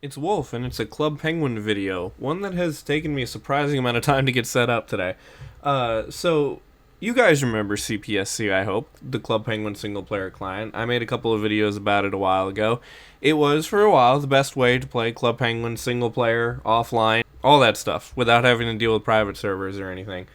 It's Wolf, and it's a Club Penguin video, one that has taken me a surprising amount of time to get set up today. So, you guys remember CPSC, I hope, the Club Penguin single player client. I made a couple of videos about it a while ago. It was, for a while, the best way to play Club Penguin single player, offline, all that stuff, without having to deal with private servers or anything.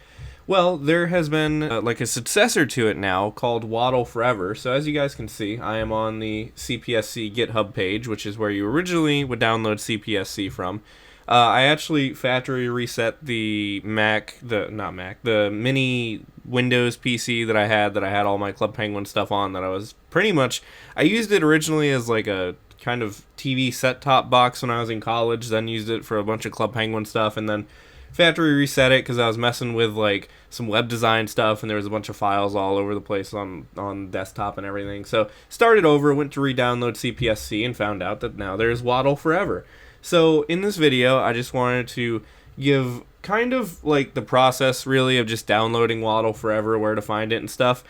Well, there has been like a successor to it now called Waddle Forever. So as you guys can see, I am on the CPSC GitHub page, which is where you originally would download CPSC from. I actually factory reset the the mini Windows PC that I had all my Club Penguin stuff on. That I was pretty much, I used it originally as like a kind of TV set-top box when I was in college. Then used it for a bunch of Club Penguin stuff, and then factory reset it because I was messing with like some web design stuff, and there was a bunch of files all over the place on desktop and everything. So started over, went to re-download CPSC, and found out that now there's Waddle Forever. So in this video, I just wanted to give kind of like the process really of just downloading Waddle Forever, where to find it and stuff.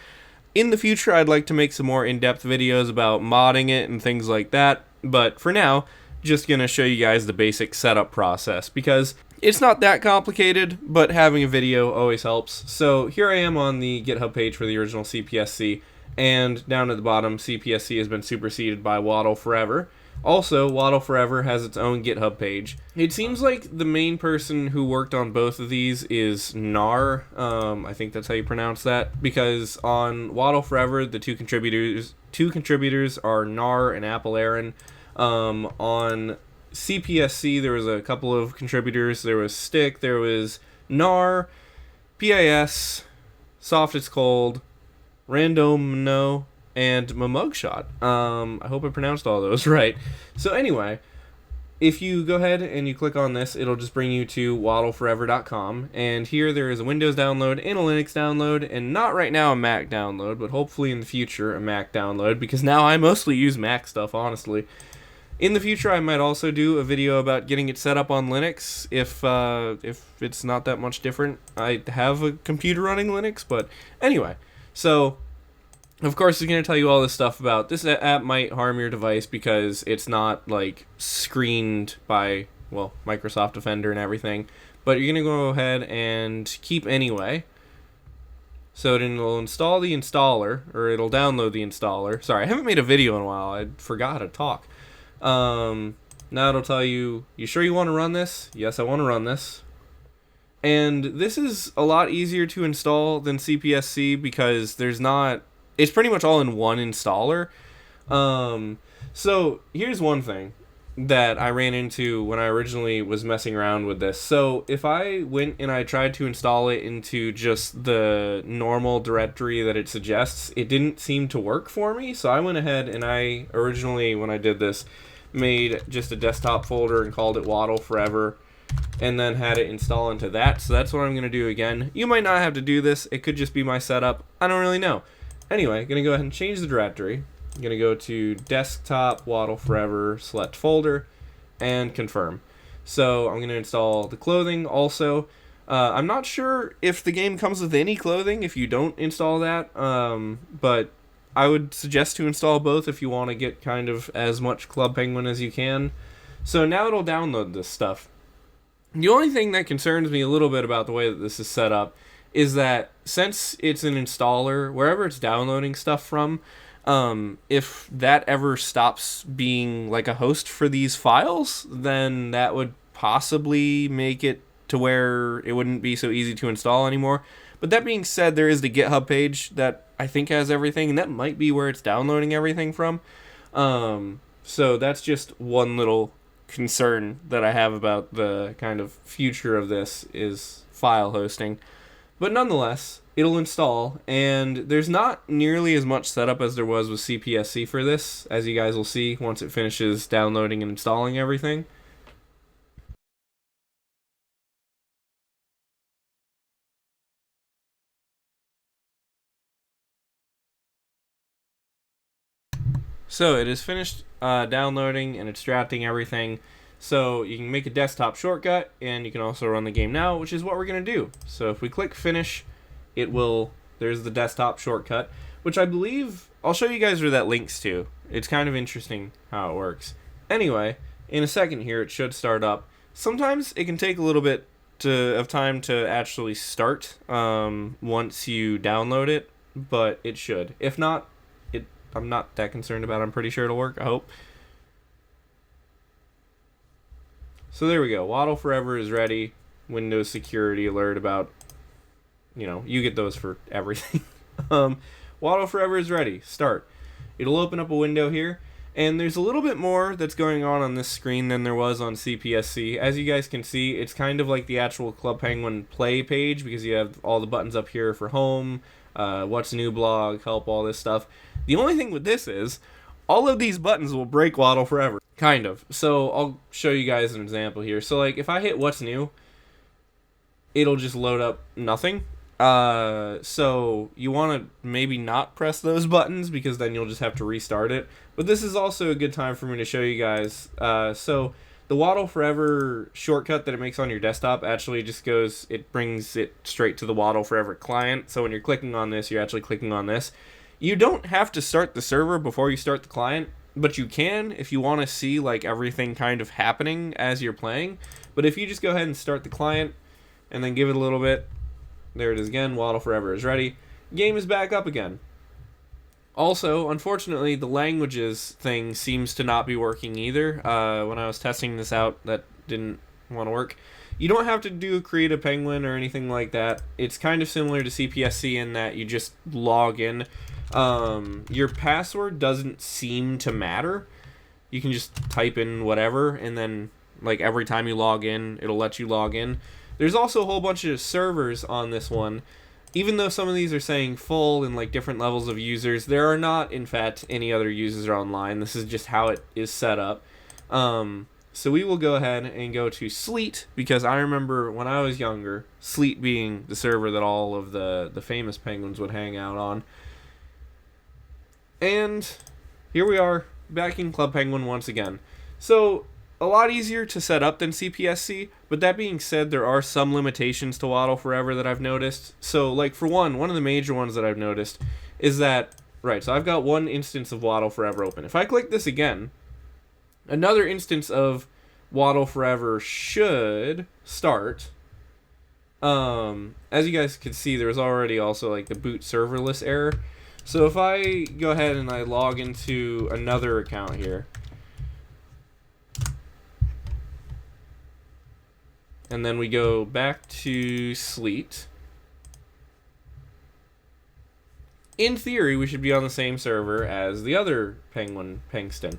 In the future, I'd like to make some more in-depth videos about modding it and things like that, but for now, just gonna show you guys the basic setup process, because it's not that complicated, but having a video always helps. So here I am on the GitHub page for the original CPSC, and down at the bottom, CPSC has been superseded by Waddle Forever. Also, Waddle Forever has its own GitHub page. It seems like the main person who worked on both of these is Nar. I think that's how you pronounce that, because on Waddle Forever, the two contributors are Nar and Apple Aaron. On CPSC, there was a couple of contributors. There was Stick, there was Nar, PIS, Soft It's Cold, Randomno, and Mamugshot. I hope I pronounced all those right. So anyway, if you go ahead and you click on this, it'll just bring you to waddleforever.com, and here there is a Windows download and a Linux download, and not right now a Mac download, but hopefully in the future a Mac download, because now I mostly use Mac stuff, honestly. In the future, I might also do a video about getting it set up on Linux, if it's not that much different. I have a computer running Linux, but anyway. So, of course, it's going to tell you all this stuff about this app might harm your device because it's not, like, screened by, well, Microsoft Defender and everything. But you're going to go ahead and keep anyway. So it'll install the installer, or it'll download the installer. Sorry, I haven't made a video in a while. I forgot how to talk. Now it'll tell you, you sure you want to run this? Yes, I want to run this. And this is a lot easier to install than CPSC because it's pretty much all in one installer. So here's one thing that I ran into when I originally was messing around with this. So if I went and I tried to install it into just the normal directory that it suggests, it didn't seem to work for me. So I went ahead and I originally, when I did this, made just a desktop folder and called it Waddle Forever, and then had it install into that. So that's what I'm going to do again. You might not have to do this. It could just be my setup. I don't really know. Anyway, going to go ahead and change the directory. I'm going to go to desktop Waddle Forever, select folder, and confirm. So I'm going to install the clothing also. I'm not sure if the game comes with any clothing if you don't install that, but I would suggest to install both if you want to get kind of as much Club Penguin as you can. So now it'll download this stuff. The only thing that concerns me a little bit about the way that this is set up is that since it's an installer, wherever it's downloading stuff from, if that ever stops being like a host for these files, then that would possibly make it to where it wouldn't be so easy to install anymore. But that being said, there is the GitHub page that I think has everything, and that might be where it's downloading everything from. So that's just one little concern that I have about the kind of future of this is file hosting. But nonetheless, it'll install, and there's not nearly as much setup as there was with CPSC for this, as you guys will see once it finishes downloading and installing everything. So it is finished downloading and extracting everything. So you can make a desktop shortcut, and you can also run the game now, which is what we're going to do. So if we click finish, there's the desktop shortcut, which I believe, I'll show you guys where that links to. It's kind of interesting how it works. Anyway, In a second here, it should start up. Sometimes it can take a little bit of time to actually start once you download it, but it should. If not, I'm not that concerned about it. I'm pretty sure it'll work, I hope. So there we go. Waddle Forever is ready. Windows security alert about, you get those for everything. Waddle Forever is ready. Start. It'll open up a window here. And there's a little bit more that's going on this screen than there was on CPSC. As you guys can see, it's kind of like the actual Club Penguin play page, because you have all the buttons up here for home, what's new blog, help, all this stuff. The only thing with this is, all of these buttons will break Waddle Forever. Kind of. So I'll show you guys an example here. So like if I hit what's new, it'll just load up nothing. So you want to maybe not press those buttons, because then you'll just have to restart it. But this is also a good time for me to show you guys. So the Waddle Forever shortcut that it makes on your desktop actually just brings it straight to the Waddle Forever client. So when you're clicking on this, you're actually clicking on this. You don't have to start the server before you start the client, but you can if you want to see like everything kind of happening as you're playing. But if you just go ahead and start the client and then give it a little bit, there it is again, Waddle Forever is ready. Game is back up again. Also, unfortunately, the languages thing seems to not be working either. When I was testing this out, that didn't want to work. You don't have to create a penguin or anything like that. It's kind of similar to CPSC in that you just log in. Your password doesn't seem to matter. You can just type in whatever, and then like every time you log in, it'll let you log in. There's also a whole bunch of servers on this one. Even though some of these are saying full and like different levels of users, there are not, in fact, any other users online. This is just how it is set up. So we will go ahead and go to Sleet, because I remember when I was younger, Sleet being the server that all of the famous penguins would hang out on. And here we are, back in Club Penguin once again. So a lot easier to set up than CPSC, but that being said, there are some limitations to Waddle Forever that I've noticed. So, like, for one of the major ones that I've noticed is that, right, so I've got one instance of Waddle Forever open. If I click this again, another instance of Waddle Forever should start. As you guys can see, there's already also, like, the boot serverless error. So if I go ahead and I log into another account here, and then we go back to Sleet. In theory, we should be on the same server as the other Penguin Pengston.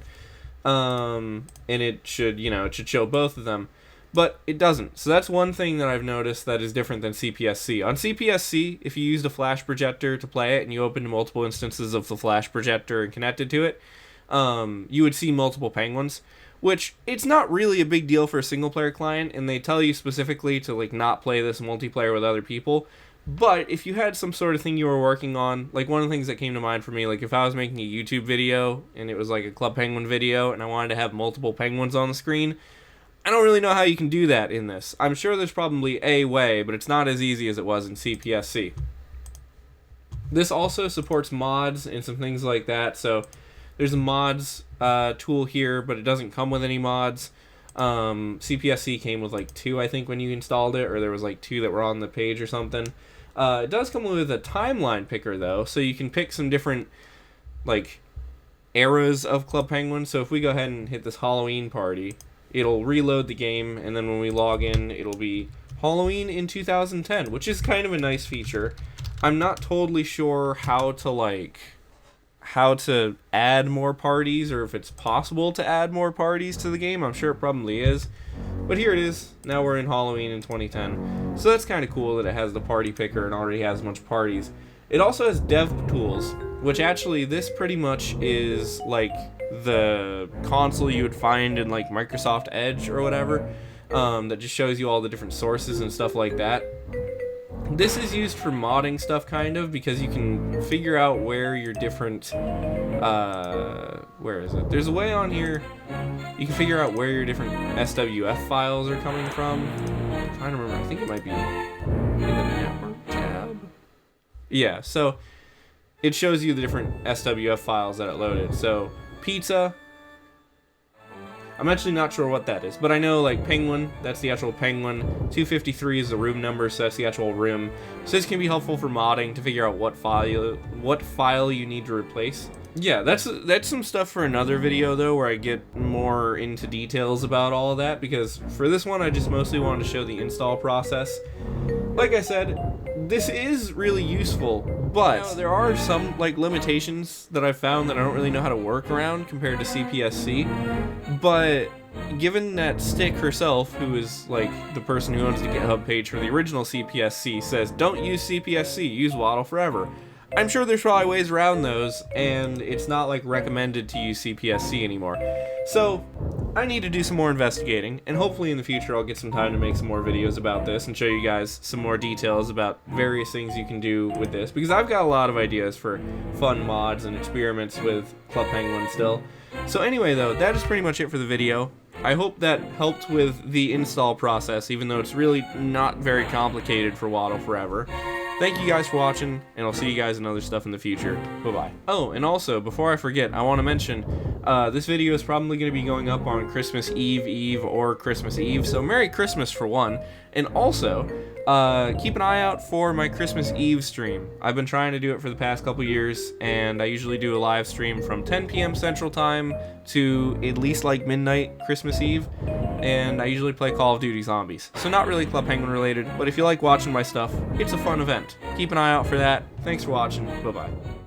And it should, it should show both of them. But it doesn't. So that's one thing that I've noticed that is different than CPSC. On CPSC, if you used a flash projector to play it and you opened multiple instances of the flash projector and connected to it, you would see multiple penguins. Which, it's not really a big deal for a single-player client, and they tell you specifically to, like, not play this multiplayer with other people. But if you had some sort of thing you were working on, like, one of the things that came to mind for me, like, if I was making a YouTube video, and it was, like, a Club Penguin video, and I wanted to have multiple penguins on the screen, I don't really know how you can do that in this. I'm sure there's probably a way, but it's not as easy as it was in CPSC. This also supports mods and some things like that, so there's a mods tool here, but it doesn't come with any mods. CPSC came with like 2, I think, when you installed it, or there was like 2 that were on the page or something. It does come with a timeline picker, though, so you can pick some different like eras of Club Penguin. So if we go ahead and hit this Halloween party, it'll reload the game, and then when we log in, it'll be Halloween in 2010, which is kind of a nice feature. I'm not totally sure how to add more parties, or if it's possible to add more parties to the game. I'm sure it probably is. But here it is. Now we're in Halloween in 2010. So that's kind of cool that it has the party picker and already has a bunch of parties. It also has dev tools, which actually this pretty much is like the console you would find in like Microsoft Edge or whatever, that just shows you all the different sources and stuff like that. This is used for modding stuff, kind of, because you can figure out where your different, where is it? There's a way on here, you can figure out where your different SWF files are coming from. I'm trying to remember, I think it might be in the network tab. Yeah, so it shows you the different SWF files that it loaded. So, pizza, I'm actually not sure what that is, but I know like penguin, that's the actual penguin. 253 is the room number, so that's the actual room. So this can be helpful for modding to figure out what file you need to replace. Yeah, that's some stuff for another video though, where I get more into details about all of that, because for this one I just mostly wanted to show the install process. Like I said, this is really useful, but there are some like limitations that I've found that I don't really know how to work around compared to CPSC. But given that Stick herself, who is like the person who owns the GitHub page for the original CPSC, says don't use CPSC, use Waddle forever. I'm sure there's probably ways around those, and it's not like recommended to use CPSC anymore. So I need to do some more investigating, and hopefully in the future I'll get some time to make some more videos about this and show you guys some more details about various things you can do with this, because I've got a lot of ideas for fun mods and experiments with Club Penguin still. So anyway though, that is pretty much it for the video. I hope that helped with the install process, even though it's really not very complicated for Waddle Forever. Thank you guys for watching, and I'll see you guys in other stuff in the future. Bye-bye. Oh, and also, before I forget, I want to mention, this video is probably going to be going up on Christmas Eve, or Christmas Eve, so Merry Christmas for one. And also, keep an eye out for my Christmas Eve stream. I've been trying to do it for the past couple years, and I usually do a live stream from 10 p.m. Central Time to at least like midnight Christmas Eve. And I usually play Call of Duty Zombies. So not really Club Penguin related, but if you like watching my stuff, it's a fun event. Keep an eye out for that. Thanks for watching. Bye-bye.